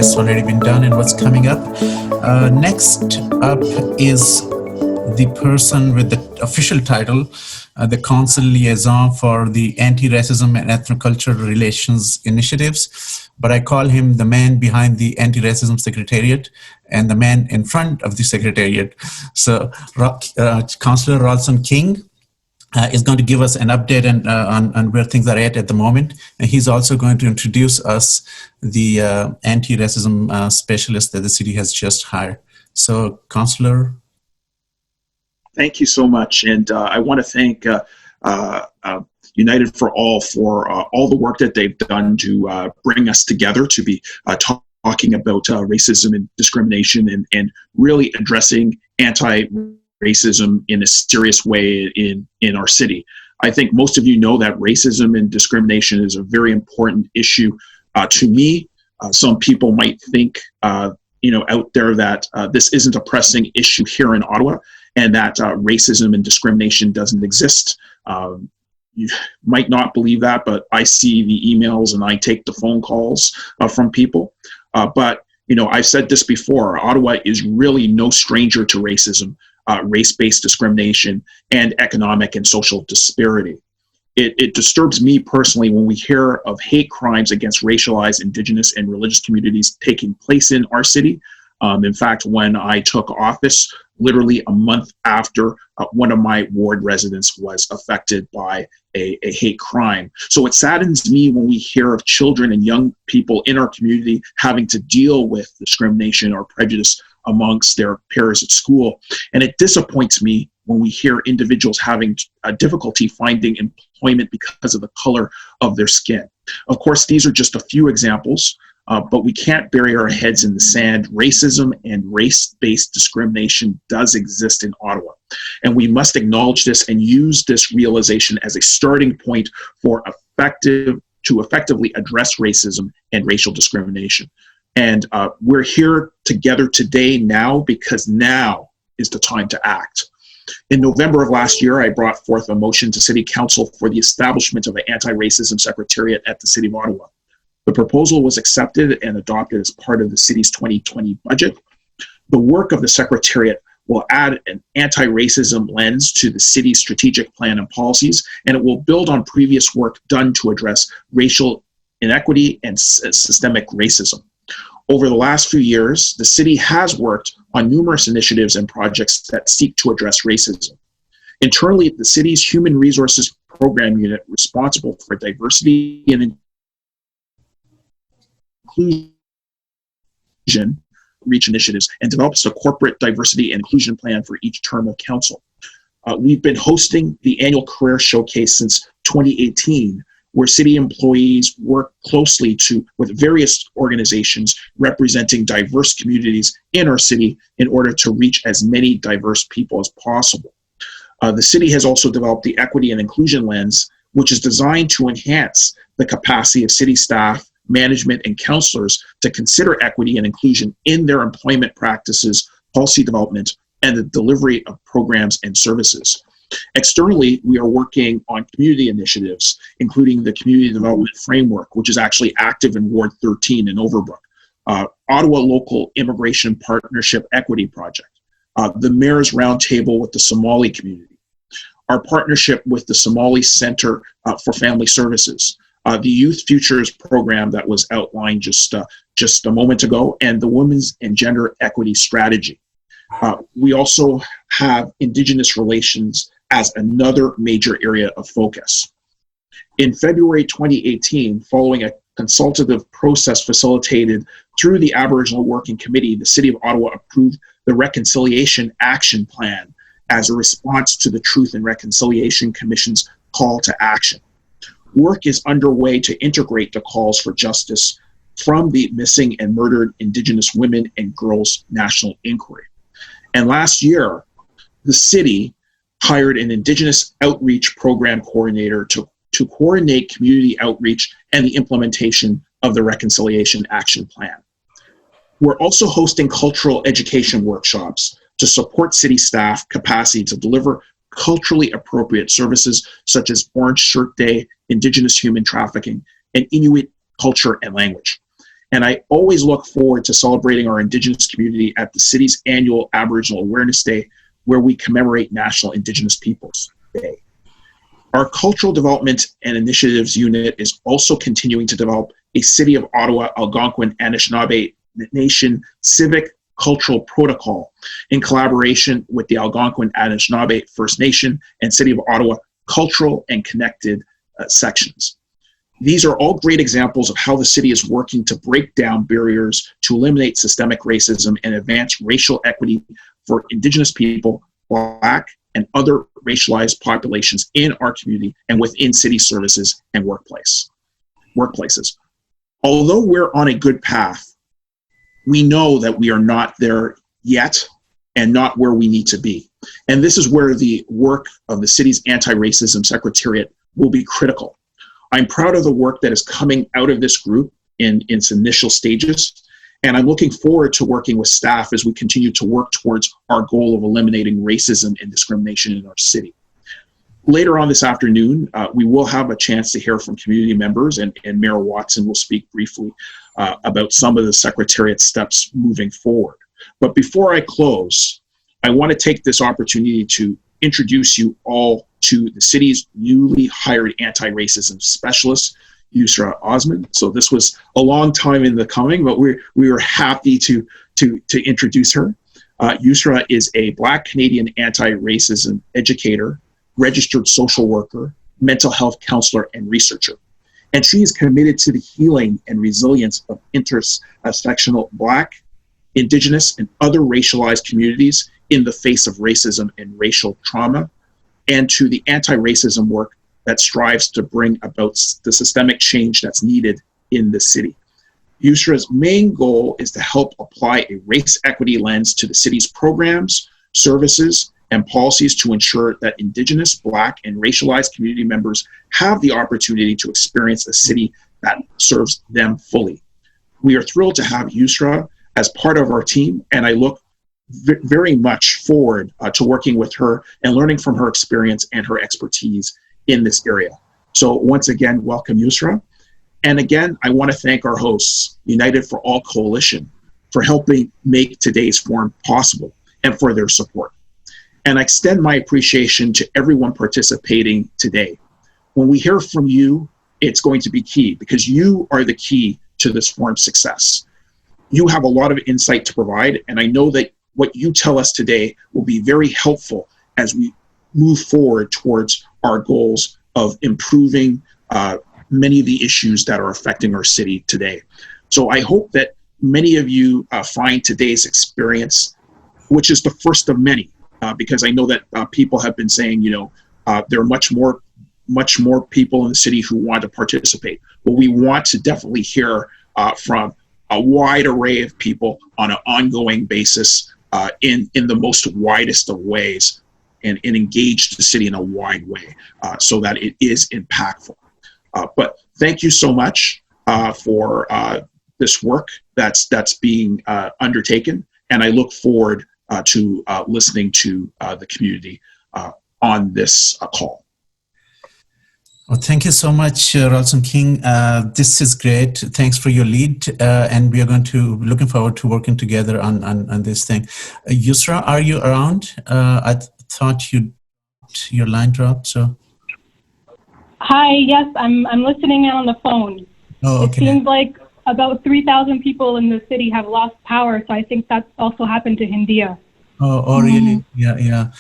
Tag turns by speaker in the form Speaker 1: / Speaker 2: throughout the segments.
Speaker 1: has already been done and what's coming up. Next up is the person with the official title, the Council Liaison for the Anti-Racism and Ethnocultural Relations Initiatives, but I call him the man behind the Anti-Racism Secretariat and the man in front of the Secretariat. So Councillor Rawlson King is going to give us an update on where things are at the moment. And he's also going to introduce us the anti-racism specialist that the city has just hired. So, Councillor.
Speaker 2: Thank you so much. And I want to thank United for All for all the work that they've done to bring us together to be talking about racism and discrimination and really addressing anti-racism in a serious way in our city. I think most of you know that racism and discrimination is a very important issue to me. Some people might think, out there that this isn't a pressing issue here in Ottawa and that racism and discrimination doesn't exist. You might not believe that, but I see the emails and I take the phone calls from people. But I've said this before, Ottawa is really no stranger to racism, race-based discrimination, and economic and social disparity. It disturbs me personally when we hear of hate crimes against racialized, Indigenous, and religious communities taking place in our city. In fact, when I took office, literally a month after one of my ward residents was affected by a hate crime. So it saddens me when we hear of children and young people in our community having to deal with discrimination or prejudice amongst their peers at school. And it disappoints me when we hear individuals having difficulty finding employment because of the color of their skin. Of course, these are just a few examples. But we can't bury our heads in the sand. Racism and race-based discrimination does exist in Ottawa. And we must acknowledge this and use this realization as a starting point for effectively address racism and racial discrimination. And we're here together today now because now is the time to act. In November of last year, I brought forth a motion to City Council for the establishment of an anti-racism secretariat at the City of Ottawa. The proposal was accepted and adopted as part of the city's 2020 budget. The work of the Secretariat will add an anti-racism lens to the city's strategic plan and policies, and it will build on previous work done to address racial inequity and systemic racism. Over the last few years, the city has worked on numerous initiatives and projects that seek to address racism. Internally, the city's Human Resources Program Unit, responsible for diversity and inclusion reach initiatives and develops a corporate diversity and inclusion plan for each term of council. We've been hosting the annual career showcase since 2018, where city employees work closely with various organizations representing diverse communities in our city in order to reach as many diverse people as possible. The city has also developed the Equity and Inclusion Lens, which is designed to enhance the capacity of city staff, management, and councillors to consider equity and inclusion in their employment practices, policy development, and the delivery of programs and services. Externally, we are working on community initiatives, including the Community Development Framework, which is actually active in Ward 13 in Overbrook, Ottawa Local Immigration Partnership Equity Project, the Mayor's Roundtable with the Somali community, our partnership with the Somali Center for Family Services, the Youth Futures program that was outlined just a moment ago, and the Women's and Gender Equity Strategy. We also have Indigenous relations as another major area of focus. In February 2018, following a consultative process facilitated through the Aboriginal Working Committee, the City of Ottawa approved the Reconciliation Action Plan as a response to the Truth and Reconciliation Commission's call to action. Work is underway to integrate the calls for justice from the Missing and Murdered Indigenous Women and Girls National Inquiry. And last year, the city hired an Indigenous Outreach Program Coordinator to coordinate community outreach and the implementation of the Reconciliation Action Plan. We're also hosting cultural education workshops to support city staff capacity to deliver culturally appropriate services such as Orange Shirt Day, Indigenous human trafficking, and Inuit culture and language. And I always look forward to celebrating our Indigenous community at the city's annual Aboriginal Awareness Day, where we commemorate National Indigenous Peoples Day. Our Cultural Development and Initiatives Unit is also continuing to develop a City of Ottawa Algonquin Anishinaabe Nation civic cultural protocol in collaboration with the Algonquin Anishinaabe First Nation and City of Ottawa cultural and connected sections. These are all great examples of how the city is working to break down barriers to eliminate systemic racism and advance racial equity for Indigenous people, Black, and other racialized populations in our community and within city services and workplaces. Although we're on a good path, we know that we are not there yet and not where we need to be. And this is where the work of the city's anti-racism secretariat will be critical. I'm proud of the work that is coming out of this group in its initial stages, and I'm looking forward to working with staff as we continue to work towards our goal of eliminating racism and discrimination in our city. Later on this afternoon, we will have a chance to hear from community members, and Mayor Watson will speak briefly about some of the Secretariat steps moving forward. But before I close, I want to take this opportunity to introduce you all to the city's newly hired anti-racism specialist, Yusra Usman. So this was a long time in the coming, but we were happy to introduce her. Yusra is a Black Canadian anti-racism educator, registered social worker, mental health counselor, and researcher. And she is committed to the healing and resilience of intersectional Black, Indigenous, and other racialized communities in the face of racism and racial trauma, and to the anti-racism work that strives to bring about the systemic change that's needed in the city. Yusra's main goal is to help apply a race equity lens to the city's programs, services, and policies to ensure that Indigenous, Black, and racialized community members have the opportunity to experience a city that serves them fully. We are thrilled to have Yusra as part of our team, and I look very much forward to working with her and learning from her experience and her expertise in this area. So once again, welcome Yusra. And again, I want to thank our hosts, United for All Coalition, for helping make today's forum possible and for their support. And I extend my appreciation to everyone participating today. When we hear from you, it's going to be key because you are the key to this forum's success. You have a lot of insight to provide, and I know that what you tell us today will be very helpful as we move forward towards our goals of improving many of the issues that are affecting our city today. So I hope that many of you find today's experience, which is the first of many, because I know that people have been saying, there are much more people in the city who want to participate. But we want to definitely hear from a wide array of people on an ongoing basis in the most widest of ways and engage the city in a wide way so that it is impactful. But thank you so much for this work that's being undertaken, and I look forward to listening to the community on this call.
Speaker 1: Well, thank you so much, Rawlson King. This is great. Thanks for your lead, and we are looking forward to working together on this thing. Yusra, are you around? I thought your line dropped. So.
Speaker 3: Hi. Yes, I'm listening in on the phone.
Speaker 1: Oh, okay.
Speaker 3: It seems like about 3,000 people in the city have lost power, so I think that's also happened to Hindia.
Speaker 1: Oh, really? Yeah.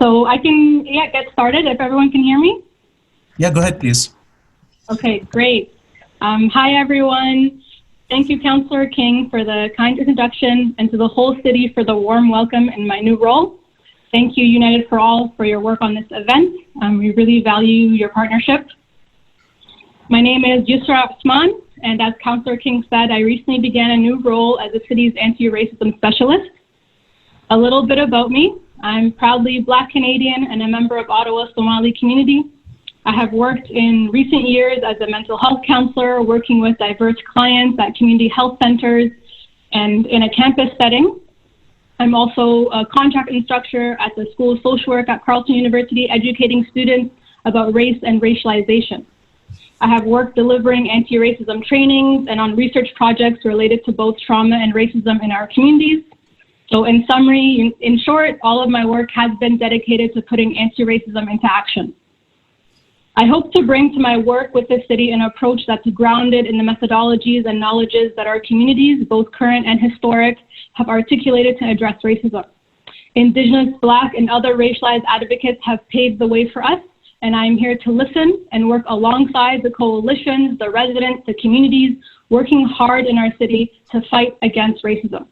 Speaker 3: So I can get started if everyone can hear me.
Speaker 1: Yeah, go ahead, please.
Speaker 3: Okay, great. Hi, everyone. Thank you, Councillor King, for the kind introduction, and to the whole city for the warm welcome in my new role. Thank you, United for All, for your work on this event. We really value your partnership. My name is Yusra Usman, and as Councillor King said, I recently began a new role as the city's anti-racism specialist. A little bit about me. I'm proudly Black Canadian and a member of Ottawa Somali community. I have worked in recent years as a mental health counselor, working with diverse clients at community health centers and in a campus setting. I'm also a contract instructor at the School of Social Work at Carleton University, educating students about race and racialization. I have worked delivering anti-racism trainings and on research projects related to both trauma and racism in our communities. So in summary, in short, all of my work has been dedicated to putting anti-racism into action. I hope to bring to my work with the city an approach that's grounded in the methodologies and knowledges that our communities, both current and historic, have articulated to address racism. Indigenous, Black, and other racialized advocates have paved the way for us, and I am here to listen and work alongside the coalitions, the residents, the communities, working hard in our city to fight against racism.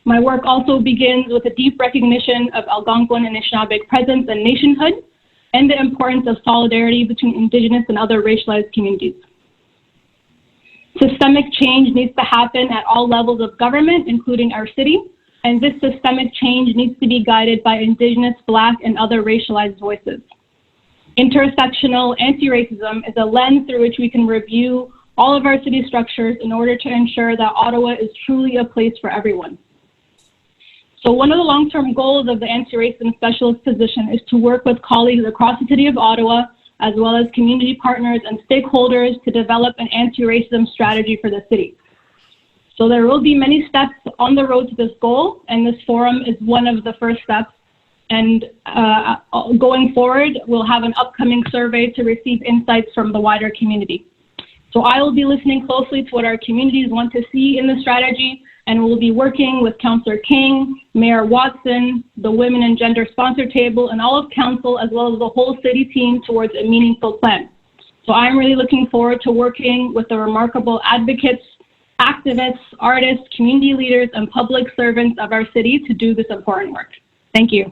Speaker 3: My work also begins with a deep recognition of Algonquin and Anishinaabe presence and nationhood, and the importance of solidarity between Indigenous and other racialized communities. Systemic change needs to happen at all levels of government, including our city, and this systemic change needs to be guided by Indigenous, Black, and other racialized voices. Intersectional anti-racism is a lens through which we can review all of our city structures in order to ensure that Ottawa is truly a place for everyone. So one of the long-term goals of the anti-racism specialist position is to work with colleagues across the city of Ottawa, as well as community partners and stakeholders to develop an anti-racism strategy for the city. So there will be many steps on the road to this goal, and this forum is one of the first steps. And going forward, we'll have an upcoming survey to receive insights from the wider community. So I will be listening closely to what our communities want to see in the strategy, and we'll be working with Councillor King, Mayor Watson, the Women and Gender Sponsor Table, and all of Council, as well as the whole city team towards a meaningful plan. So I'm really looking forward to working with the remarkable advocates, activists, artists, community leaders, and public servants of our city to do this important work. Thank you.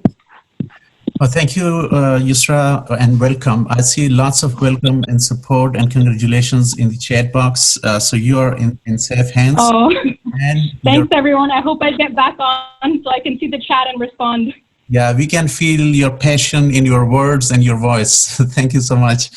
Speaker 1: Well, thank you, Yusra, and welcome. I see lots of welcome and support and congratulations in the chat box. So you are in safe hands.
Speaker 3: Oh,
Speaker 1: and
Speaker 3: thanks everyone. I hope I get back on so I can see the chat and respond.
Speaker 1: Yeah, we can feel your passion in your words and your voice. Thank you so much.